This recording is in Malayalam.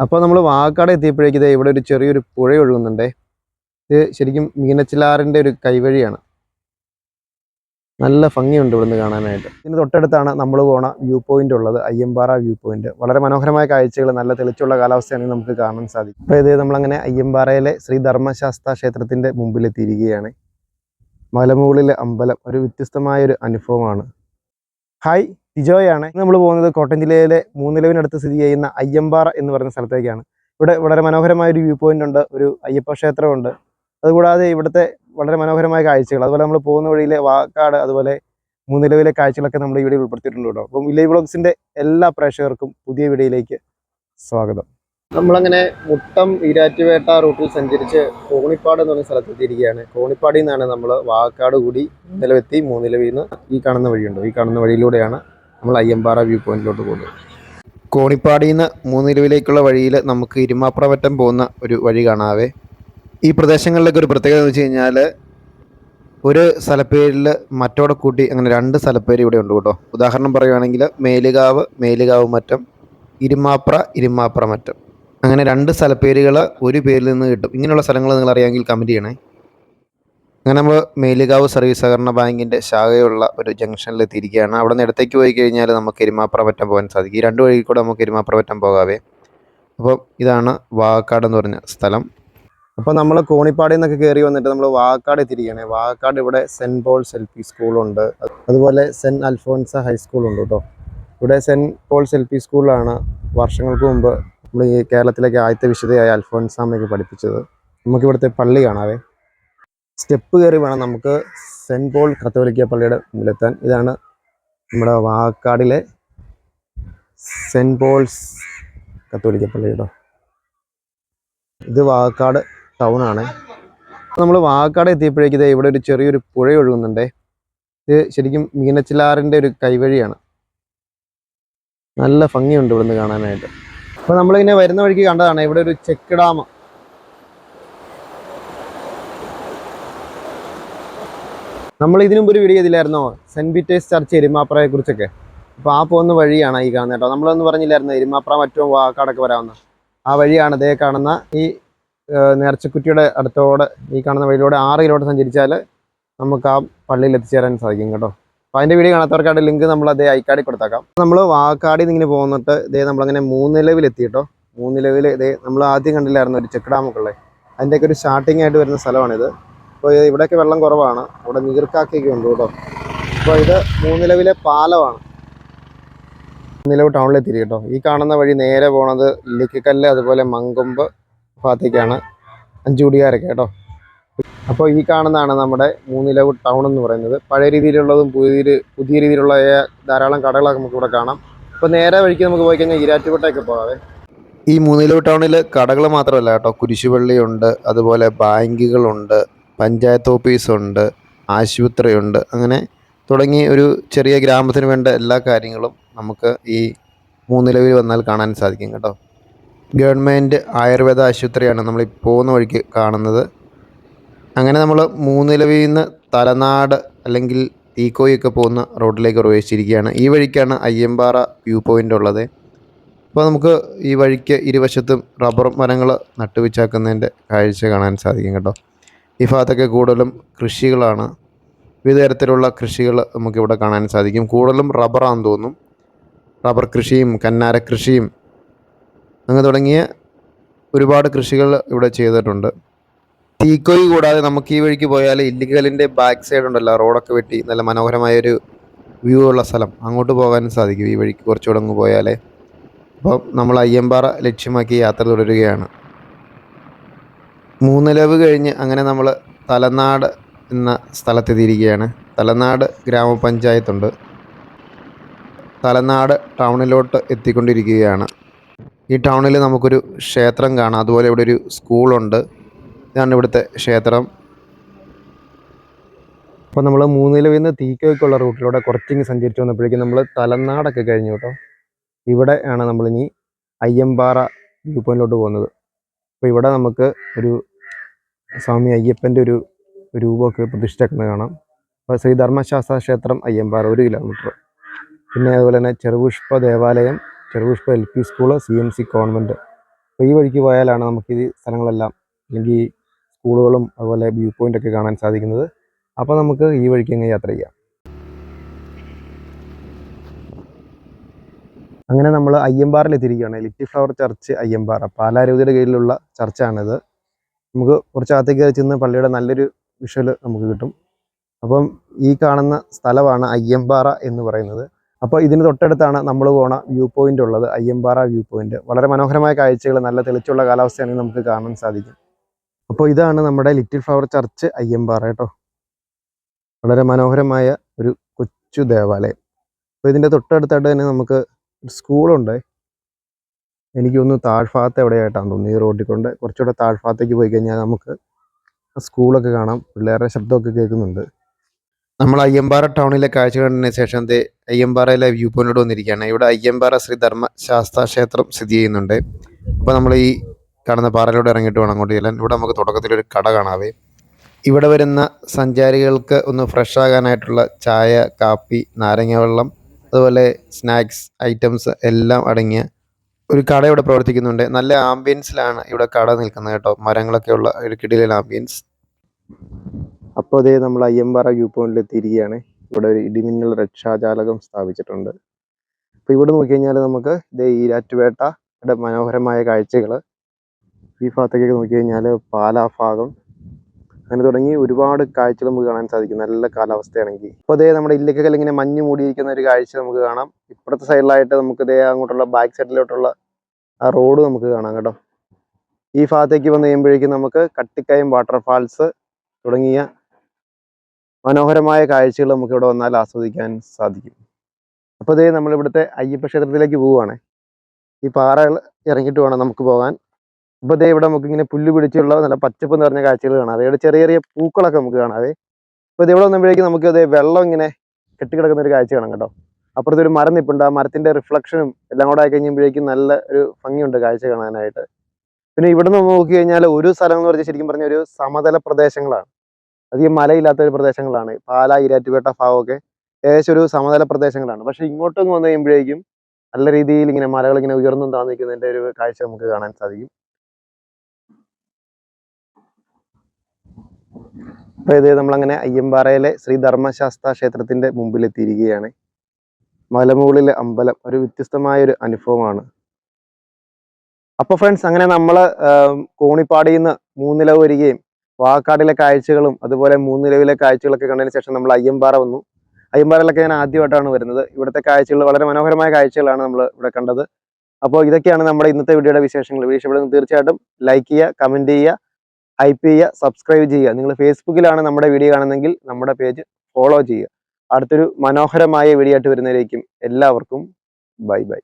അപ്പോൾ നമ്മൾ വാക്കാട് എത്തിയപ്പോഴേക്കും ദേ ഇവിടെ ഒരു ചെറിയൊരു പുഴ ഒഴുകുന്നുണ്ടേ. ഇത് ശരിക്കും മീനച്ചിലാറിൻ്റെ ഒരു കൈവഴിയാണ്. നല്ല ഭംഗിയുണ്ട് ഇവിടുന്ന് കാണാനായിട്ട്. ഇതിന് തൊട്ടടുത്താണ് നമ്മൾ പോണ വ്യൂ പോയിന്റ് ഉള്ളത്, അയ്യമ്പാറ വ്യൂ പോയിന്റ്. വളരെ മനോഹരമായ കാഴ്ചകൾ, നല്ല തെളിച്ചുള്ള കാലാവസ്ഥയാണെങ്കിൽ നമുക്ക് കാണാൻ സാധിക്കും. അപ്പോൾ ഇത് നമ്മളങ്ങനെ അയ്യമ്പാറയിലെ ശ്രീ ധർമ്മശാസ്ത്ര ക്ഷേത്രത്തിൻ്റെ മുമ്പിലെത്തിയിരിക്കുകയാണ്. മലമുകളിലെ അമ്പലം ഒരു വ്യത്യസ്തമായൊരു അനുഭവമാണ്. ഹായ്, ടിജോയാണ്. നമ്മൾ പോകുന്നത് കോട്ടയം ജില്ലയിലെ മൂന്നിലവിനടുത്ത് സ്ഥിതി ചെയ്യുന്ന അയ്യമ്പാറ എന്ന് പറയുന്ന സ്ഥലത്തേക്കാണ്. ഇവിടെ വളരെ മനോഹരമായ ഒരു വ്യൂ പോയിന്റ് ഉണ്ട്, ഒരു അയ്യപ്പ ക്ഷേത്രമുണ്ട്. അതുകൂടാതെ ഇവിടുത്തെ വളരെ മനോഹരമായ കാഴ്ചകൾ, അതുപോലെ നമ്മൾ പോകുന്ന വഴിയിലെ വാക്കാട്, അതുപോലെ മൂന്നിലവിലെ കാഴ്ചകളൊക്കെ നമ്മൾ ഈ വീഡിയോയിൽ ഉൾപ്പെടുത്തിയിട്ടുണ്ട് കേട്ടോ. അപ്പം വില്ലേജ് വ്ളോഗ്സിൻ്റെ എല്ലാ പ്രേക്ഷകർക്കും പുതിയ വീഡിയോയിലേക്ക് സ്വാഗതം. നമ്മളങ്ങനെ മുട്ടം ഈരാറ്റുപേട്ട റൂട്ടിൽ സഞ്ചരിച്ച് കോണിപ്പാട് എന്ന് പറഞ്ഞ സ്ഥലത്തെത്തിയിരിക്കുകയാണ്. കോണിപ്പാടിൽ നിന്നാണ് നമ്മൾ വാക്കാട് കൂടി മൂന്നിലവെത്തി. മൂന്നിലവിൽ നിന്ന് ഈ കാണുന്ന വഴിയുണ്ട്, ഈ കാണുന്ന വഴിയിലൂടെയാണ് നമ്മൾ അയ്യമ്പാറ വ്യൂ പോയിന്റിലോട്ട് പോകുന്നത്. കോണിപ്പാടിൽ നിന്ന് മൂന്നിലവിലേക്കുള്ള വഴിയിൽ നമുക്ക് ഇരുമാപ്രവറ്റം പോകുന്ന ഒരു വഴി കാണാവേ. ഈ പ്രദേശങ്ങളിലൊക്കെ ഒരു പ്രത്യേകത എന്ന് വെച്ച് കഴിഞ്ഞാൽ ഒരു സ്ഥലപ്പേരിൽ മറ്റോടെ കൂട്ടി അങ്ങനെ രണ്ട് സ്ഥലപ്പേര് ഇവിടെ ഉണ്ട് കേട്ടോ. ഉദാഹരണം പറയുകയാണെങ്കിൽ മേലുകാവ് മറ്റം, ഇരുമാപ്ര മറ്റം, അങ്ങനെ രണ്ട് സ്ഥലപ്പേരുകൾ ഒരു പേരിൽ നിന്ന് കിട്ടും. ഇങ്ങനെയുള്ള സ്ഥലങ്ങൾ നിങ്ങൾ അറിയാമെങ്കിൽ കമൻറ്റ് ചെയ്യണേ. അങ്ങനെ നമ്മൾ മേലുകാവ് സർവീസ് സഹകരണ ബാങ്കിൻ്റെ ശാഖയുള്ള ഒരു ജംഗ്ഷനിൽ എത്തിയിരിക്കുകയാണ്. അവിടെ നിന്ന് ഇടത്തേക്ക് പോയി കഴിഞ്ഞാൽ നമുക്ക് ഇരുമാപ്രവറ്റം പോകാൻ സാധിക്കും. ഈ രണ്ട് വഴി കൂടെ നമുക്ക് ഇരുമാപ്രവറ്റം പോകാവേ. അപ്പോൾ ഇതാണ് വാക്കാട് എന്ന് പറഞ്ഞ സ്ഥലം. അപ്പോൾ നമ്മൾ കോണിപ്പാടിൽ നിന്നൊക്കെ കയറി വന്നിട്ട് നമ്മൾ വാക്കാട് എത്തിയിരിക്കുകയാണ്. വാക്കാട് ഇവിടെ സെൻറ്റ് പോൾസ് LP സ്കൂളുണ്ട്, അതുപോലെ സെൻറ്റ് അൽഫോൻസ ഹൈസ്കൂളുണ്ട് കേട്ടോ. ഇവിടെ സെൻറ്റ് പോൾസ് LP സ്കൂളിലാണ് വർഷങ്ങൾക്ക് മുമ്പ് നമ്മൾ ഈ കേരളത്തിലേക്ക് ആദ്യത്തെ വിശുദ്ധയായ അൽഫോൻസാമ്മയൊക്കെ പഠിപ്പിച്ചത്. നമുക്കിവിടുത്തെ പള്ളി കാണാവേ. സ്റ്റെപ്പ് കയറി വേണം നമുക്ക് സെൻറ്റ് പോൾ കത്തോലിക്ക പള്ളിയുടെ മുമ്പിലെത്താൻ. ഇതാണ് നമ്മുടെ വാക്കാടിലെ സെൻറ്റ് പോൾസ് കത്തോലിക്ക പള്ളി കേട്ടോ. ഇത് വാക്കാട് ടൗൺ ആണ്. നമ്മൾ വാക്കാട് എത്തിയപ്പോഴേക്കും ഇത് ഇവിടെ ഒരു ചെറിയൊരു പുഴ ഒഴുകുന്നുണ്ടേ. ഇത് ശരിക്കും മീനച്ചിലാറിൻ്റെ ഒരു കൈവഴിയാണ്. നല്ല ഭംഗിയുണ്ട് ഇവിടുന്ന് കാണാനായിട്ട്. അപ്പോൾ നമ്മളിങ്ങനെ വരുന്ന വഴിക്ക് കണ്ടതാണ് ഇവിടെ ഒരു ചെക്ക് ഡാം. നമ്മൾ ഇതിനു മുമ്പ് ഒരു വീഡിയോ ചെയ്തില്ലായിരുന്നോ സെൻറ്റ് പീറ്റേഴ്സ് ചർച്ച് എരുമാപ്രയെ കുറിച്ചൊക്കെ? അപ്പോൾ ആ പോകുന്ന വഴിയാണ് ഈ കാണുന്നത് കേട്ടോ. നമ്മളൊന്നും പറഞ്ഞില്ലായിരുന്നു എരുമാപ്ര മറ്റോ വാക്കാടൊക്കെ വരാവുന്ന ആ വഴിയാണ് ഇതേ കാണുന്ന ഈ നേർച്ചക്കുറ്റിയുടെ അടുത്തോടെ ഈ കാണുന്ന വഴിയിലൂടെ 6 കിലോമീറ്റർ സഞ്ചരിച്ചാൽ നമുക്ക് ആ പള്ളിയിൽ എത്തിച്ചേരാൻ സാധിക്കും കേട്ടോ. അപ്പോൾ അതിൻ്റെ വീഡിയോ കാണാത്തവർക്കായിട്ട് ലിങ്ക് നമ്മൾ അതേ ഐക്കാടി കൊടുത്തേക്കാം. നമ്മൾ വാക്കാടിൽ നിന്ന് ഇങ്ങനെ പോകുന്നിട്ട് ഇതേ നമ്മളങ്ങനെ മൂന്നിലവിലെത്തി കേട്ടോ. മൂന്നിലവിൽ ഇതേ നമ്മൾ ആദ്യം കണ്ടില്ലായിരുന്നു ഒരു ചെക്ക് ഡാമൊക്കെ ഉള്ളത്, അതിൻ്റെയൊക്കെ ഒരു സ്റ്റാർട്ടിങ് ആയിട്ട് വരുന്ന സ്ഥലമാണിത്. അപ്പോൾ ഇവിടെയൊക്കെ വെള്ളം കുറവാണ്, ഇവിടെ നീർക്കാക്കയൊക്കെ ഉണ്ട് കേട്ടോ. അപ്പോൾ ഇത് മൂന്നിലവിലെ പാലമാണ്. മൂന്നിലവ് ടൗണിലെത്തി കേട്ടോ. ഈ കാണുന്ന വഴി നേരെ പോണത് ഇല്ലിക്കല്ല്, അതുപോലെ മങ്കൊമ്പ് ഭാഗത്തേക്കാണ്, അഞ്ചുകുടിയാരൊക്കെ കേട്ടോ. അപ്പോൾ ഈ കാണുന്നതാണ് നമ്മുടെ മൂന്നിലവ് ടൗൺ എന്ന് പറയുന്നത്. പഴയ രീതിയിലുള്ളതും പുതിയ രീതിയിലുള്ള ധാരാളം കടകളൊക്കെ നമുക്ക് ഇവിടെ കാണാം. അപ്പോൾ നേരെ വഴിക്ക് നമുക്ക് പോയി കഴിഞ്ഞാൽ ഈരാറ്റുപേട്ടയൊക്കെ പോകാവേ. ഈ മൂന്നിലവ് ടൗണിൽ കടകൾ മാത്രമല്ല കേട്ടോ, കുരിശുപള്ളിയുണ്ട്, അതുപോലെ ബാങ്കുകളുണ്ട്, പഞ്ചായത്ത് ഓഫീസുണ്ട്, ആശുപത്രിയുണ്ട്, അങ്ങനെ തുടങ്ങി ഒരു ചെറിയ ഗ്രാമത്തിന് വേണ്ട എല്ലാ കാര്യങ്ങളും നമുക്ക് ഈ മൂന്നിലവിൽ വന്നാൽ കാണാൻ സാധിക്കും കേട്ടോ. ഗവൺമെൻറ് ആയുർവേദ ആശുപത്രിയാണ് നമ്മൾ ഈ പോകുന്ന വഴിക്ക് കാണുന്നത്. അങ്ങനെ നമ്മൾ മൂന്നിലവിൽ നിന്ന് തലനാട് അല്ലെങ്കിൽ തീക്കോയൊക്കെ പോകുന്ന റോഡിലേക്ക് പ്രവേശിച്ചിരിക്കുകയാണ്. ഈ വഴിക്കാണ് അയ്യമ്പാറ വ്യൂ പോയിൻ്റ് ഉള്ളത്. അപ്പോൾ നമുക്ക് ഈ വഴിക്ക് ഇരുവശത്തും റബ്ബർ മരങ്ങൾ നട്ടുവെച്ചാക്കുന്നതിൻ്റെ കാഴ്ച കാണാൻ സാധിക്കും കേട്ടോ. ഈ ഭാഗത്തൊക്കെ കൂടുതലും കൃഷികളാണ്, വിവിധ തരത്തിലുള്ള കൃഷികൾ നമുക്കിവിടെ കാണാൻ സാധിക്കും. കൂടുതലും റബ്ബറാണെന്ന് തോന്നും. റബ്ബർ കൃഷിയും കന്നാര കൃഷിയും അങ്ങനെ തുടങ്ങിയ ഒരുപാട് കൃഷികൾ ഇവിടെ ചെയ്തിട്ടുണ്ട്. തീക്കോയി കൂടാതെ നമുക്ക് ഈ വഴിക്ക് പോയാൽ ഇല്ലിക്കലിൻ്റെ ബാക്ക് സൈഡ് ഉണ്ടല്ലോ, റോഡൊക്കെ വെട്ടി നല്ല മനോഹരമായൊരു വ്യൂ ഉള്ള സ്ഥലം, അങ്ങോട്ട് പോകാനും സാധിക്കും ഈ വഴിക്ക് കുറച്ചുകൂടെ അങ്ങ് പോയാലേ. അപ്പം നമ്മൾ അയ്യമ്പാറ ലക്ഷ്യമാക്കി യാത്ര തുടരുകയാണ്. മൂന്നിലവ് കഴിഞ്ഞ് അങ്ങനെ നമ്മൾ തലനാട് എന്ന സ്ഥലത്തെത്തിയിരിക്കുകയാണ്. തലനാട് ഗ്രാമപഞ്ചായത്തുണ്ട്. തലനാട് ടൗണിലോട്ട് എത്തിക്കൊണ്ടിരിക്കുകയാണ്. ഈ ടൗണിൽ നമുക്കൊരു ക്ഷേത്രം കാണാം, അതുപോലെ ഇവിടെ ഒരു സ്കൂളുണ്ട്. ഇതാണ് ഇവിടുത്തെ ക്ഷേത്രം. അപ്പോൾ നമ്മൾ മൂന്നിലവിൽ നിന്ന് തീക്കോയ്ക്കുള്ള റൂട്ടിലൂടെ കുറച്ചിങ്ങ് സഞ്ചരിച്ച് വന്നപ്പോഴേക്കും നമ്മൾ തലനാടൊക്കെ കഴിഞ്ഞു കേട്ടോ. ഇവിടെ ആണ് നമ്മളിനി അയ്യമ്പാറ വ്യൂ പോയിന്റിലോട്ട് പോകുന്നത്. അപ്പോൾ ഇവിടെ നമുക്ക് ഒരു സ്വാമി അയ്യപ്പൻ്റെ ഒരു രൂപമൊക്കെ പ്രതിഷ്ഠിക്കുന്നത് കാണാം. അപ്പോൾ ശ്രീ ധർമ്മശാസ്ത്ര ക്ഷേത്രം അയ്യമ്പാറ 1 കിലോമീറ്റർ. പിന്നെ അതുപോലെ തന്നെ ചെറുപുഷ്പ ദേവാലയം, Cherupushpa LP school, CMC convent, അപ്പോൾ ഈ വഴിക്ക് പോയാലാണ് നമുക്ക് ഈ സ്ഥലങ്ങളെല്ലാം അല്ലെങ്കിൽ സ്കൂളുകളും അതുപോലെ വ്യൂ പോയിന്റ് ഒക്കെ കാണാൻ സാധിക്കുന്നത്. അപ്പോൾ നമുക്ക് ഈ വഴിക്ക് അങ്ങ് യാത്ര ചെയ്യാം. അങ്ങനെ നമ്മൾ അയ്യമ്പാറയിൽ എത്തിയിരിക്കുകയാണ്. ലിറ്റിൽ ഫ്ലവർ ചർച്ച് അയ്യമ്പാറ, പാലാരൂപതയുടെ കീഴിലുള്ള ചർച്ചാണിത്. നമുക്ക് കുറച്ചകത്തേക്ക് കയറി ചെന്ന് പള്ളിയുടെ നല്ലൊരു വിഷ്വൽ നമുക്ക് കിട്ടും. അപ്പം ഈ കാണുന്ന സ്ഥലമാണ് അയ്യമ്പാറ എന്ന് പറയുന്നത്. അപ്പോൾ ഇതിന് തൊട്ടടുത്താണ് നമ്മൾ പോണ വ്യൂ പോയിന്റ് ഉള്ളത്, അയ്യമ്പാറ വ്യൂ പോയിന്റ്. വളരെ മനോഹരമായ കാഴ്ചകൾ, നല്ല തെളിച്ചുള്ള കാലാവസ്ഥയാണെങ്കിൽ നമുക്ക് കാണാൻ സാധിക്കും. അപ്പോൾ ഇതാണ് നമ്മുടെ ലിറ്റിൽ ഫ്ലവർ ചർച്ച് അയ്യമ്പാറ കേട്ടോ. വളരെ മനോഹരമായ ഒരു കൊച്ചു ദേവാലയം. അപ്പോൾ ഇതിൻ്റെ തൊട്ടടുത്തായിട്ട് തന്നെ നമുക്ക് സ്കൂളുണ്ട്. എനിക്ക് തോന്നുന്നു താഴ്ഭാഗത്ത് എവിടെയായിട്ടാണ് തോന്നുന്നു, ഈ റോഡിൽ കൊണ്ട് കുറച്ചുകൂടെ താഴ്ഭാഗത്തേക്ക് പോയി കഴിഞ്ഞാൽ നമുക്ക് സ്കൂളൊക്കെ കാണാം. പിള്ളേരുടെ ശബ്ദമൊക്കെ കേൾക്കുന്നുണ്ട്. നമ്മൾ അയ്യമ്പാറ ടൗണിലെ കാഴ്ച കണ്ടതിന് ശേഷം അയ്യമ്പാറയിലെ വ്യൂ പോയിന്റോട് വന്നിരിക്കുകയാണ്. ഇവിടെ അയ്യമ്പാറ ശ്രീ ധർമ്മശാസ്താ ക്ഷേത്രം സ്ഥിതി ചെയ്യുന്നുണ്ട്. അപ്പോൾ നമ്മൾ ഈ കാണുന്ന പാറയിലൂടെ ഇറങ്ങിയിട്ട് വേണം അങ്ങോട്ട് ചെല്ലാൻ. ഇവിടെ നമുക്ക് തുടക്കത്തിലൊരു കട കാണാവേ. ഇവിടെ വരുന്ന സഞ്ചാരികൾക്ക് ഒന്ന് ഫ്രഷ് ആകാനായിട്ടുള്ള ചായ, കാപ്പി, നാരങ്ങ വെള്ളം, അതുപോലെ സ്നാക്സ് ഐറ്റംസ് എല്ലാം അടങ്ങിയ ഒരു കട ഇവിടെ പ്രവർത്തിക്കുന്നുണ്ട്. നല്ല ആംബിയൻസിലാണ് ഇവിടെ കട നിൽക്കുന്നത് കേട്ടോ. മരങ്ങളൊക്കെ ഉള്ള ഒരു കിടിലൻ ആംബിയൻസ്. അപ്പോൾ അതേ നമ്മൾ അയ്യമ്പാറ വ്യൂ പോയിന്റിൽ എത്തിയിരിക്കുകയാണ്. ഇവിടെ ഒരു ഇടിമിന്നൽ രക്ഷാജാലകം സ്ഥാപിച്ചിട്ടുണ്ട്. അപ്പോൾ ഇവിടെ നോക്കിക്കഴിഞ്ഞാൽ നമുക്ക് ഇതേ ഈരാറ്റുപേട്ടയുടെ മനോഹരമായ കാഴ്ചകൾ, ഈ ഭാഗത്തേക്കൊക്കെ നോക്കിക്കഴിഞ്ഞാൽ പാലാ ഭാഗം, അങ്ങനെ തുടങ്ങി ഒരുപാട് കാഴ്ചകൾ നമുക്ക് കാണാൻ സാധിക്കും നല്ല കാലാവസ്ഥയാണെങ്കിൽ. അപ്പോൾ അതേ നമ്മുടെ ഇല്ലൊക്കെ ഇങ്ങനെ മഞ്ഞ് മൂടിയിരിക്കുന്ന ഒരു കാഴ്ച നമുക്ക് കാണാം. ഇപ്പുറത്തെ സൈഡിലായിട്ട് നമുക്ക് ഇതേ അങ്ങോട്ടുള്ള ബാക്ക് സൈഡിലോട്ടുള്ള ആ റോഡ് നമുക്ക് കാണാം കേട്ടോ. ഈ ഭാഗത്തേക്ക് വന്ന് കഴിയുമ്പോഴേക്കും നമുക്ക് കട്ടിക്കയം വാട്ടർഫാൾസ് തുടങ്ങിയ മനോഹരമായ കാഴ്ചകൾ നമുക്ക് ഇവിടെ വന്നാൽ ആസ്വദിക്കാൻ സാധിക്കും. അപ്പോൾ ഇതേ നമ്മളിവിടുത്തെ അയ്യപ്പ ക്ഷേത്രത്തിലേക്ക് പോവുകയാണ്. ഈ പാറകൾ ഇറങ്ങിയിട്ട് വേണം നമുക്ക് പോകാൻ. അപ്പോൾ ഇതേ ഇവിടെ നമുക്ക് ഇങ്ങനെ പുല്ല് പിടിച്ചുള്ള നല്ല പച്ചപ്പ് നിറഞ്ഞ കാഴ്ചകൾ കാണാം. ഇവിടെ ചെറിയ ചെറിയ പൂക്കളൊക്കെ നമുക്ക് കാണാവേ. അപ്പോൾ ഇത് ഇവിടെ വന്നപ്പോഴേക്കും നമുക്ക് അതേ വെള്ളം ഇങ്ങനെ കെട്ടിക്കിടക്കുന്ന ഒരു കാഴ്ച കാണാം കേട്ടോ. അപ്പുറത്തൊരു മരം നിൽപ്പുണ്ട്. ആ മരത്തിൻ്റെ റിഫ്ലക്ഷനും എല്ലാം കൂടെ ആയി കഴിയുമ്പോഴേക്കും നല്ല ഒരു ഭംഗിയുണ്ട് കാഴ്ച കാണാനായിട്ട്. പിന്നെ ഇവിടെ നിന്ന് നോക്കി കഴിഞ്ഞാൽ ഒരു സ്ഥലം എന്ന് പറഞ്ഞാൽ ശരിക്കും പറഞ്ഞ ഒരു സമതല പ്രദേശങ്ങളാണ്, അധികം മലയില്ലാത്ത ഒരു പ്രദേശങ്ങളാണ്. പാലാ, ഈരാറ്റുപേട്ട ഭാഗമൊക്കെ ഏകദേശം ഒരു സമതല പ്രദേശങ്ങളാണ്. പക്ഷെ ഇങ്ങോട്ടൊന്ന് വന്നു കഴിയുമ്പോഴേക്കും നല്ല രീതിയിൽ ഇങ്ങനെ മലകൾ ഇങ്ങനെ ഉയർന്നും താന്നിക്കുന്നതിൻ്റെ ഒരു കാഴ്ച നമുക്ക് കാണാൻ സാധിക്കും. അപ്പോൾ ഇത് നമ്മളങ്ങനെ അയ്യമ്പാറയിലെ ശ്രീ ധർമ്മശാസ്താ ക്ഷേത്രത്തിൻ്റെ മുമ്പിലെത്തിയിരിക്കുകയാണ്. മലമുകളിലെ അമ്പലം ഒരു വ്യത്യസ്തമായൊരു അനുഭവമാണ്. അപ്പോൾ ഫ്രണ്ട്സ്, അങ്ങനെ നമ്മൾ കോണിപ്പാടിയിൽ നിന്ന് മൂന്നിലവ് വരികയും വാക്കാടിലെ കാഴ്ചകളും അതുപോലെ മൂന്നിലവിലെ കാഴ്ചകളൊക്കെ കണ്ടതിന് ശേഷം നമ്മൾ അയ്യമ്പാറ വന്നു. അയ്യമ്പാറയിലൊക്കെ ഞാൻ ആദ്യമായിട്ടാണ് വരുന്നത്. ഇവിടുത്തെ കാഴ്ചകൾ വളരെ മനോഹരമായ കാഴ്ചകളാണ് നമ്മൾ ഇവിടെ കണ്ടത്. അപ്പോൾ ഇതൊക്കെയാണ് നമ്മുടെ ഇന്നത്തെ വീഡിയോയുടെ വിശേഷങ്ങൾ. വീഡിയോ ഇഷ്ടപ്പെടുന്നത് തീർച്ചയായിട്ടും ലൈക്ക് ചെയ്യുക, കമൻറ്റ് ചെയ്യുക, ഹൈപ്പ് ചെയ്യുക, സബ്സ്ക്രൈബ് ചെയ്യുക. നിങ്ങൾ ഫേസ്ബുക്കിലാണ് നമ്മുടെ വീഡിയോ കാണുന്നതെങ്കിൽ നമ്മുടെ പേജ് ഫോളോ ചെയ്യുക. അടുത്തൊരു മനോഹരമായ വീഡിയോ ആയിട്ട് വരുന്നതിലേക്കും എല്ലാവർക്കും ബൈ ബൈ.